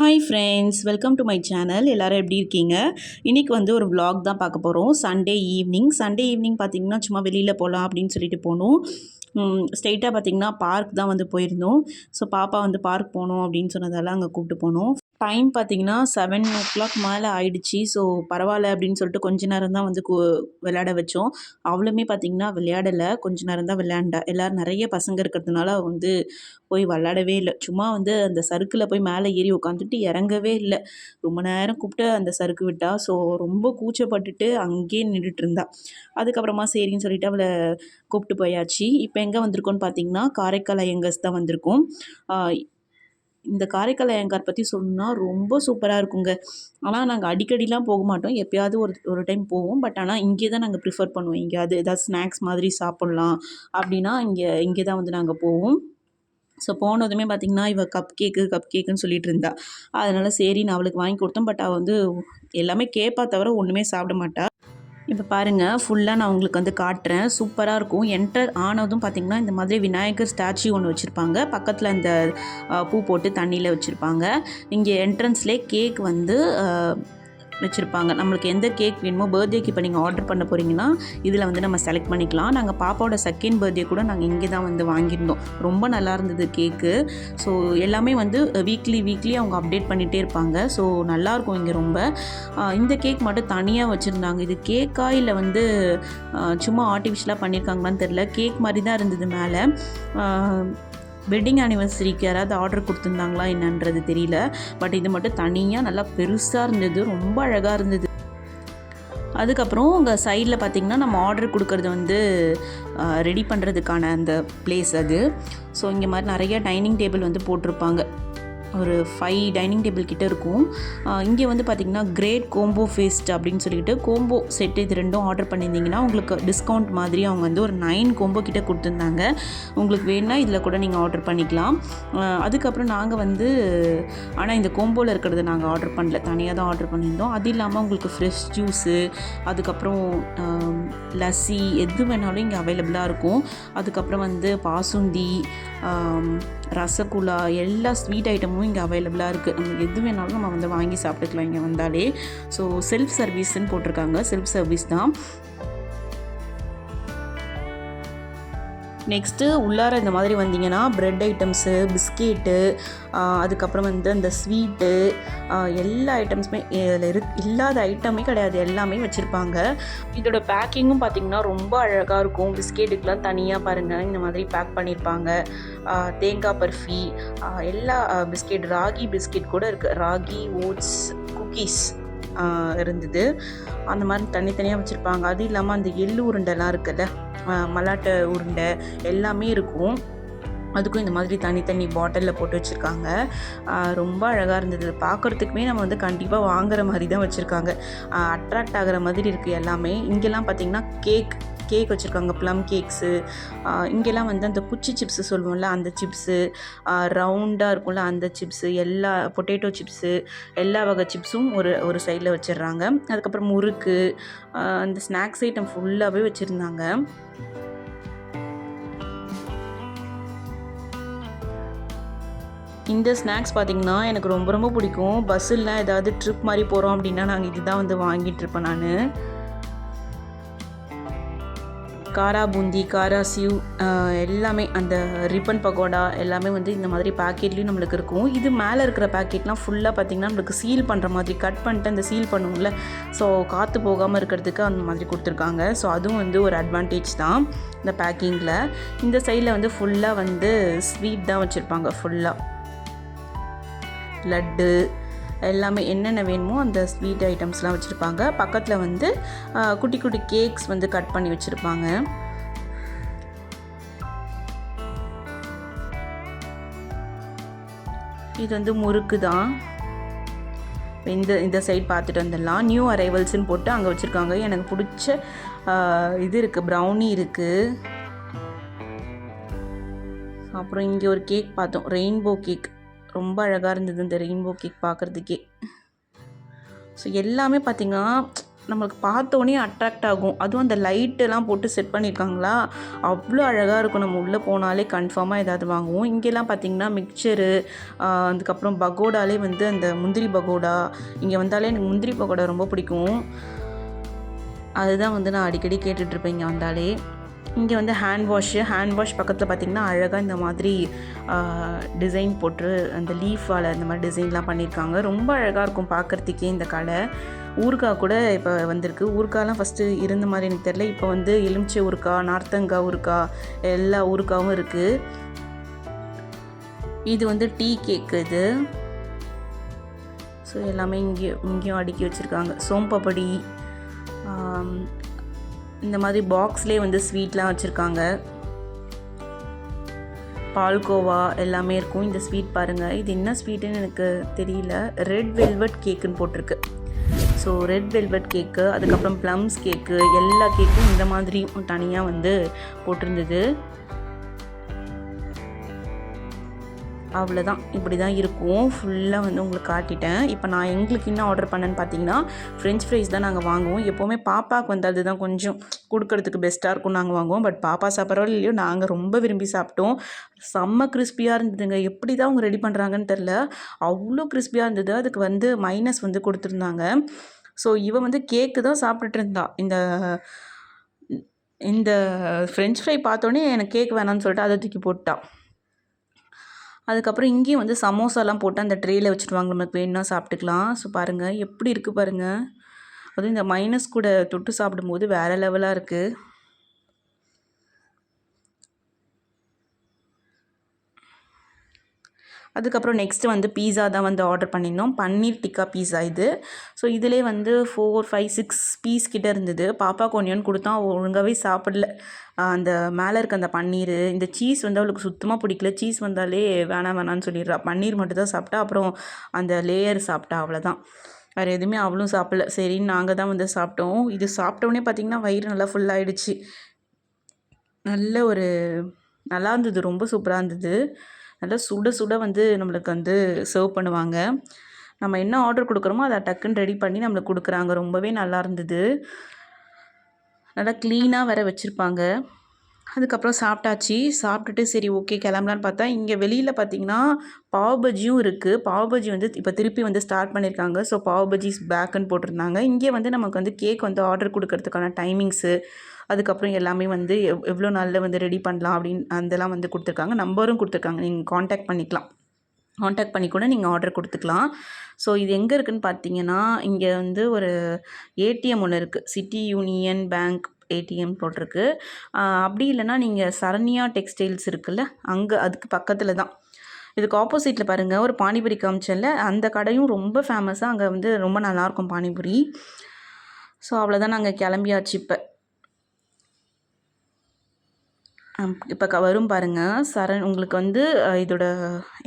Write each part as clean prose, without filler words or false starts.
Hi friends, welcome to my channel. எல்லோரும் எப்படி இருக்கீங்க? இன்றைக்கி வந்து ஒரு vlog தான் பார்க்க போகிறோம். சண்டே ஈவினிங் பார்த்திங்கன்னா சும்மா வெளியில் போகலாம் அப்படின்னு சொல்லிட்டு போனோம். ஸ்ட்ரெயிட்டாக பார்த்திங்கன்னா பார்க் தான் வந்து போயிருந்தோம். ஸோ பாப்பா வந்து பார்க் போகணும் அப்படின்னு சொன்னதால் அங்கே கூப்பிட்டு போனோம். டைம் பார்த்திங்கன்னா 7 o'clock மேலே ஆயிடுச்சு. ஸோ பரவாயில்ல அப்படின்னு சொல்லிட்டு கொஞ்ச நேரம் தான் வந்து விளையாட வச்சோம். அவளுமே பார்த்திங்கன்னா விளையாடலை, கொஞ்ச நேரம் தான் விளையாண்டா. எல்லோரும் நிறைய பசங்க இருக்கிறதுனால வந்து போய் விளாடவே இல்லை. சும்மா வந்து அந்த சறுக்கில் போய் மேலே ஏறி உட்காந்துட்டு இறங்கவே இல்லை. ரொம்ப நேரம் கூப்பிட்டு அந்த சறுக்கு விட்டா. ஸோ ரொம்ப கூச்சப்பட்டுட்டு அங்கேயே நின்றுட்டு இருந்தா. அதுக்கப்புறமா சரின்னு சொல்லிட்டு அவளை கூப்பிட்டு போயாச்சு. இப்போ எங்கே வந்திருக்கோன்னு பார்த்தீங்கன்னா காரைக்கால் ஐயங்கர்ஸ் தான் வந்திருக்கோம். இந்த காரைக்கால் ஐயங்கார் பற்றி சொல்லணுன்னா ரொம்ப சூப்பராக இருக்குங்க. ஆனால் நாங்கள் அடிக்கடிலாம் போக மாட்டோம், எப்போயாவது ஒரு டைம் போவோம். பட் ஆனால் இங்கே தான் நாங்கள் ப்ரிஃபர் பண்ணுவோம். எங்கேயாவது ஏதாவது ஸ்நாக்ஸ் மாதிரி சாப்பிட்லாம் அப்படின்னா இங்கே தான் வந்து நாங்கள் போவோம். ஸோ போனதுமே பார்த்திங்கன்னா இவள் கப் கேக்குன்னு சொல்லிட்டு இருந்தா. அதனால் சரி நான் அவளுக்கு வாங்கி கொடுத்தேன். பட் அவள் வந்து எல்லாமே கேட்பா தவிர ஒன்றுமே சாப்பிட மாட்டா. இப்போ பாருங்கள், ஃபுல்லாக நான் உங்களுக்கு வந்து காட்டுறேன். சூப்பராக இருக்கும். என்டர் ஆனதும் பார்த்திங்கன்னா இந்த மாதிரி விநாயகர் ஸ்டாச்சு ஒன்று வச்சுருப்பாங்க. பக்கத்தில் இந்த பூ போட்டு தண்ணியில் வச்சுருப்பாங்க. இங்கே என்ட்ரன்ஸ்லேயே கேக் வந்து வச்சுருப்பாங்க. நம்மளுக்கு எந்த கேக் வேணுமோ, பர்த்டேக்கு இப்போ நீங்கள் ஆர்டர் பண்ண போகிறீங்கன்னா இதில் வந்து நம்ம செலக்ட் பண்ணிக்கலாம். நாங்கள் பாப்பாவோட செகண்ட் பர்த்டே கூட நாங்கள் இங்கே தான் வந்து வாங்கியிருந்தோம். ரொம்ப நல்லா இருந்தது கேக்கு. ஸோ எல்லாமே வந்து வீக்லி அவங்க அப்டேட் பண்ணிகிட்டே இருப்பாங்க. ஸோ நல்லாயிருக்கும் இங்கே ரொம்ப. இந்த கேக் மட்டும் தனியாக வச்சுருந்தாங்க. இது கேக்கா இல்லை வந்து சும்மா ஆர்டிஃபிஷியலாக பண்ணியிருக்காங்களான்னு தெரில. கேக் மாதிரி தான் இருந்தது மேலே. வெட்டிங் ஆனிவர்சரிக்கு யாராவது ஆர்டர் கொடுத்துருந்தாங்களா என்னன்றது தெரியல. பட் இது மட்டும் தனியாக நல்லா பெருசாக இருந்தது, ரொம்ப அழகாக இருந்தது. அதுக்கப்புறம் உங்கள் சைடில் பார்த்திங்கன்னா நம்ம ஆர்டர் கொடுக்கறது வந்து ரெடி பண்ணுறதுக்கான அந்த பிளேஸ் அது. ஸோ இங்கே மாதிரி நிறைய டைனிங் டேபிள் வந்து போட்டிருப்பாங்க. ஒரு 5 டைனிங் டேபிள் கிட்டே இருக்கும். இங்கே வந்து பார்த்திங்கன்னா கிரேட் கோம்போ ஃபீஸ்ட் அப்படின்னு சொல்லிட்டு கோம்போ செட் இது ரெண்டும் ஆர்டர் பண்ணியிருந்தீங்கன்னா உங்களுக்கு டிஸ்கவுண்ட் மாதிரி அவங்க வந்து ஒரு 9 கோம்போ கிட்டே கொடுத்துருந்தாங்க. உங்களுக்கு வேணுன்னா இதில் கூட நீங்கள் ஆர்டர் பண்ணிக்கலாம். அதுக்கப்புறம் நாங்கள் வந்து ஆனால் இந்த கோம்போவில் இருக்கிறது நாங்கள் ஆர்டர் பண்ணல, தனியாக தான் ஆர்டர் பண்ணியிருந்தோம். அது இல்லாமல் உங்களுக்கு ஃப்ரெஷ் ஜூஸு, அதுக்கப்புறம் லஸ்ஸி எது வேணாலும் இங்கே அவைலபிளாக இருக்கும். அதுக்கப்புறம் வந்து பாசுந்தி, ரசகுல்லா, எல்லா ஸ்வீட் ஐட்டமும் இங்கே அவைலபிளாக இருக்குது. நமக்கு எது வேணாலும் நம்ம வந்து வாங்கி சாப்பிட்டுக்கலாம் இங்கே வந்தாலே. ஸோ செல்ஃப் சர்வீஸ்ன்னு போட்டிருக்காங்க, செல்ஃப் சர்வீஸ் தான். நெக்ஸ்ட்டு உள்ளார இந்த மாதிரி வந்தீங்கன்னா ப்ரெட் ஐட்டம்ஸு, பிஸ்கெட்டு, அதுக்கப்புறம் வந்து அந்த ஸ்வீட்டு, எல்லா ஐட்டம்ஸுமே இதில் இல்லாத ஐட்டமே கிடையாது, எல்லாமே வச்சுருப்பாங்க. இதோட பேக்கிங்கும் பார்த்திங்கன்னா ரொம்ப அழகாக இருக்கும். பிஸ்கெட்டுக்கெலாம் தனியாக பாருங்கள் இந்த மாதிரி பேக் பண்ணியிருப்பாங்க. தேங்காய் பர்ஃபி, எல்லா பிஸ்கெட், ராகி பிஸ்கெட் கூட இருக்குது. ராகி ஓட்ஸ் குக்கீஸ் இருந்தது. அந்த மாதிரி தனித்தனியாக வச்சுருப்பாங்க. அது இல்லாமல் அந்த எள்ளு உருண்டைலாம் இருக்குல்ல, மல்லாட்டை உருண்டை எல்லாமே இருக்கும். அதுக்கும் இந்த மாதிரி தனித்தனி பாட்டிலில் போட்டு வச்சுருக்காங்க. ரொம்ப அழகாக இருந்தது. பார்க்குறதுக்குமே நம்ம வந்து கண்டிப்பாக வாங்குகிற மாதிரி தான் வச்சுருக்காங்க. அட்ராக்ட் ஆகிற மாதிரி இருக்குது எல்லாமே. இங்கெல்லாம் பார்த்திங்கன்னா கேக் வச்சுருக்காங்க, ப்ளம் கேக்ஸு. இங்கெல்லாம் வந்து அந்த குச்சி சிப்ஸு சொல்லுவோம்ல, அந்த சிப்ஸு, ரவுண்டாக இருக்கும்ல அந்த சிப்ஸு, எல்லா பொட்டேட்டோ சிப்ஸு, எல்லா வகை சிப்ஸும் ஒரு சைடில் வச்சிடுறாங்க. அதுக்கப்புறம் முறுக்கு, அந்த ஸ்நாக்ஸ் ஐட்டம் ஃபுல்லாகவே வச்சுருந்தாங்க. இந்த ஸ்நாக்ஸ் பார்த்திங்கன்னா எனக்கு ரொம்ப ரொம்ப பிடிக்கும். பஸ்ஸில் ஏதாவது ட்ரிப் மாதிரி போகிறோம் அப்படின்னா நாங்கள் இது தான் வந்து வாங்கிட்டுருப்பேன் நான். காரா பூந்தி, காரா சிவ், எல்லாமே அந்த ரிப்பன் பக்கோடா எல்லாமே வந்து இந்த மாதிரி பேக்கெட்லேயும் நம்மளுக்கு இருக்கும். இது மேலே இருக்கிற பேக்கெட்லாம் ஃபுல்லாக பார்த்திங்கன்னா நம்மளுக்கு சீல் பண்ணுற மாதிரி கட் பண்ணிட்டு அந்த சீல் பண்ணுவோம்ல, ஸோ காற்று போகாமல் இருக்கிறதுக்கு அந்த மாதிரி கொடுத்துருக்காங்க. ஸோ அதுவும் வந்து ஒரு அட்வான்டேஜ் தான் இந்த பேக்கிங்கில். இந்த சைடில் வந்து ஃபுல்லாக வந்து ஸ்வீட் தான் வச்சுருப்பாங்க. ஃபுல்லாக லட்டு எல்லாமே என்னென்ன வேணுமோ அந்த ஸ்வீட் ஐட்டம்ஸ்லாம் வச்சுருப்பாங்க. பக்கத்தில் வந்து குட்டி குட்டி கேக்ஸ் வந்து கட் பண்ணி வச்சுருப்பாங்க. இது வந்து முறுக்கு தான். இந்த சைட் பார்த்துட்டு வந்துடலாம். நியூ அரைவல்ஸ்ன்னு போட்டு அங்கே வச்சுருக்காங்க. எனக்கு பிடிச்ச இது இருக்குது, ப்ரௌனி இருக்குது. அப்புறம் இங்கே ஒரு கேக் பார்த்தோம், ரெயின்போ கேக். ரொம்ப அழகாக இருந்தது இந்த ரெயின்போ கேக் பார்க்குறதுக்கே. ஸோ எல்லாமே பார்த்திங்கன்னா நம்மளுக்கு பார்த்தோன்னே அட்ராக்ட் ஆகும். அதுவும் அந்த லைட்டெல்லாம் போட்டு செட் பண்ணியிருக்காங்களா, அவ்வளோ அழகாக இருக்கும். நம்ம உள்ளே போனாலே கன்ஃபார்மாக ஏதாவது வாங்குவோம். இங்கெல்லாம் பார்த்திங்கன்னா மிக்சரு, அதுக்கப்புறம் பகோடாலே வந்து அந்த முந்திரி பகோடா, இங்கே வந்தாலே எனக்கு முந்திரி பகோடா ரொம்ப பிடிக்கும். அதுதான் வந்து நான் அடிக்கடி கேட்டுட்ருப்பேன் இங்கே வந்தாலே. இங்கே வந்து ஹேண்ட் வாஷ் பக்கத்தில் பார்த்திங்கன்னா அழகாக இந்த மாதிரி டிசைன் போட்டு அந்த லீஃபால் இந்த மாதிரி டிசைன்லாம் பண்ணியிருக்காங்க. ரொம்ப அழகாக இருக்கும் பார்க்குறதுக்கே இந்த கடை. ஊறுகாய் கூட இப்போ வந்திருக்கு. ஊறுகாயெலாம் ஃபஸ்ட்டு இருந்த மாதிரி எனக்கு தெரியல. இப்போ வந்து எலுமிச்சை ஊறுகாய், நார்த்தங்காய் ஊறுகாய், எல்லா ஊறுகாயும் இருக்குது. இது வந்து டீ கேக்கு இது. ஸோ எல்லாமே இங்கேயும் அடுக்கி வச்சுருக்காங்க. சோம்பப்படி, இந்த மாதிரி பாக்ஸ்லேயே வந்து ஸ்வீட்லாம் வச்சுருக்காங்க. பால்கோவா எல்லாமே இருக்கும். இந்த ஸ்வீட் பாருங்கள், இது என்ன ஸ்வீட்டுன்னு எனக்கு தெரியல. ரெட் வெல்வெட் கேக்குன்னு போட்டிருக்கு. ஸோ ரெட் வெல்வெட் கேக்கு, அதுக்கப்புறம் ப்ளம்ஸ் கேக்கு, எல்லா கேக்கும் இந்த மாதிரி தனியாக வந்து போட்டிருந்தது. அவ்வளோதான், இப்படி தான் இருக்கும். ஃபுல்லாக வந்து உங்களுக்கு காட்டிட்டேன். இப்போ நான் எங்களுக்கு என்ன ஆர்டர் பண்ணேன்னு பார்த்தீங்கன்னா, ஃப்ரெஞ்ச் ஃப்ரைஸ் தான் நாங்கள் வாங்குவோம். எப்போவுமே பாப்பாவுக்கு வந்து அதுதான் கொஞ்சம் கொடுக்கறதுக்கு பெஸ்ட்டாக இருக்கும் நாங்கள் வாங்குவோம். பட் பாப்பா சாப்பிட்றோ இல்லையோ, நாங்கள் ரொம்ப விரும்பி சாப்பிட்டோம். செம்ம கிறிஸ்பியாக இருந்ததுங்க. எப்படி தான் அவங்க ரெடி பண்ணுறாங்கன்னு தெரில, அவ்வளோ கிறிஸ்பியாக இருந்தது. அதுக்கு வந்து மைனஸ் வந்து கொடுத்துருந்தாங்க. ஸோ இவன் வந்து கேக்கு தான் சாப்பிட்டுட்டு இருந்தா. இந்த ஃப்ரெஞ்ச் ஃப்ரை பார்த்தோன்னே எனக்கு கேக் வேணான்னு சொல்லிட்டு அதை தூக்கி போட்டான். அதுக்கப்புறம் இங்கேயும் வந்து சமோசாலாம் போட்டு அந்த ட்ரேயில் வச்சுருவாங்க, நமக்கு வேணும்னா சாப்பிட்டுக்கலாம். ஸோ பாருங்கள் எப்படி இருக்குது பாருங்கள். அதுவும் இந்த மைனஸ் கூட தொட்டு சாப்பிடும்போது வேறு லெவலாக இருக்குது. அதுக்கப்புறம் நெக்ஸ்ட்டு வந்து பீஸா தான் வந்து ஆர்டர் பண்ணியிருந்தோம். பன்னீர் டிக்கா பீஸா இது. ஸோ இதிலே வந்து 4, 5, 6 பீஸ் கிட்டே இருந்தது. பாப்பாவுக்கு ஒன்று கொடுத்தா ஒழுங்காகவே சாப்பிடல. அந்த மேலே இருக்க அந்த பன்னீர், இந்த சீஸ் வந்து அவளுக்கு சுத்தமாக பிடிக்கல. சீஸ் வந்தாலே வேணான்னு சொல்லிடுறா. பன்னீர் மட்டும் தான் சாப்பிட்டா, அப்புறம் அந்த லேயர் சாப்பிட்டா, அவ்வளோதான். வேறு எதுவுமே அவளும் சாப்பிடல. சரின்னு நாங்கள் தான் வந்து சாப்பிட்டோம். இது சாப்பிட்டோன்னே பார்த்திங்கன்னா வயிறு நல்லா ஃபுல்லாகிடுச்சு. நல்லா இருந்தது, ரொம்ப சூப்பராக இருந்தது. நல்லா சுட சுட வந்து நம்மளுக்கு வந்து சர்வ் பண்ணுவாங்க. நம்ம என்ன ஆர்டர் கொடுக்குறோமோ அதை டக்குன்னு ரெடி பண்ணி நம்மளுக்கு கொடுக்குறாங்க. ரொம்பவே நல்லா இருந்தது. நல்லா க்ளீனாக வேறு வச்சுருப்பாங்க. அதுக்கப்புறம் சாப்பிட்டாச்சு. சாப்பிட்டுட்டு சரி ஓகே கிளம்பலான்னு பார்த்தா, இங்கே வெளியில் பார்த்திங்கன்னா பாவ் பஜ்ஜியும் இருக்குது. பாவ் பஜ்ஜி வந்து இப்போ திருப்பி வந்து ஸ்டார்ட் பண்ணியிருக்காங்க. ஸோ பாவ் பஜ்ஜிஸ் பேக்குன்னு போட்டிருந்தாங்க. இங்கே வந்து நமக்கு வந்து கேக் வந்து ஆர்டர் கொடுக்கறதுக்கான டைமிங்ஸு, அதுக்கப்புறம் எல்லாமே வந்து எவ்வளோ நாளில் வந்து ரெடி பண்ணலாம் அப்படின்னு அதெல்லாம் வந்து கொடுத்துருக்காங்க. நம்பரும் கொடுத்துருக்காங்க, நீங்கள் காண்டாக்ட் பண்ணிக்கலாம். காண்டாக்ட் பண்ணி கூட நீங்கள் ஆர்டர் கொடுத்துக்கலாம். ஸோ இது எங்கே இருக்குதுன்னு பார்த்தீங்கன்னா, இங்கே வந்து ஒரு ஏடிஎம் ஒன்று இருக்குது. சிட்டி யூனியன் பேங்க் ஏடிஎம் போட்டிருக்கு. அப்படி இல்லைன்னா நீங்கள் சரண்யா டெக்ஸ்டைல்ஸ் இருக்குல்ல, அங்கே அதுக்கு பக்கத்தில் தான். இதுக்கு ஆப்போசிட்டில் பாருங்கள் ஒரு பானிபூரி காமிச்சல, அந்த கடையும் ரொம்ப ஃபேமஸாக. அங்கே வந்து ரொம்ப நல்லாயிருக்கும் பானிபூரி. ஸோ அவ்வளோதான், நாங்கள் கிளம்பியாச்சு. இப்போ வரும் பாருங்கள். உங்களுக்கு வந்து இதோட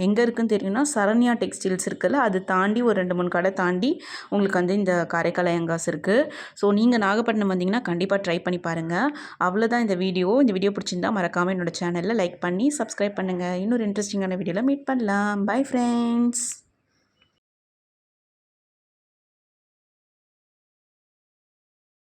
எங்கே இருக்குதுன்னு தெரியும்னா, சரண்யா டெக்ஸ்டைல்ஸ் இருக்குல்ல, அது தாண்டி ஒரு 2, 3 கடை தாண்டி உங்களுக்கு வந்து இந்த காரைக்கால் அயங்காஸ் இருக்குது. ஸோ நீங்கள் நாகப்பட்டினம் வந்தீங்கன்னா கண்டிப்பாக ட்ரை பண்ணி பாருங்கள். அவ்வளோதான் இந்த வீடியோ பிடிச்சிருந்தா மறக்காமல் என்னோடய சேனலில் லைக் பண்ணி சப்ஸ்கிரைப் பண்ணுங்கள். இன்னொரு இன்ட்ரெஸ்டிங்கான வீடியோவில் மீட் பண்ணலாம். Bye friends.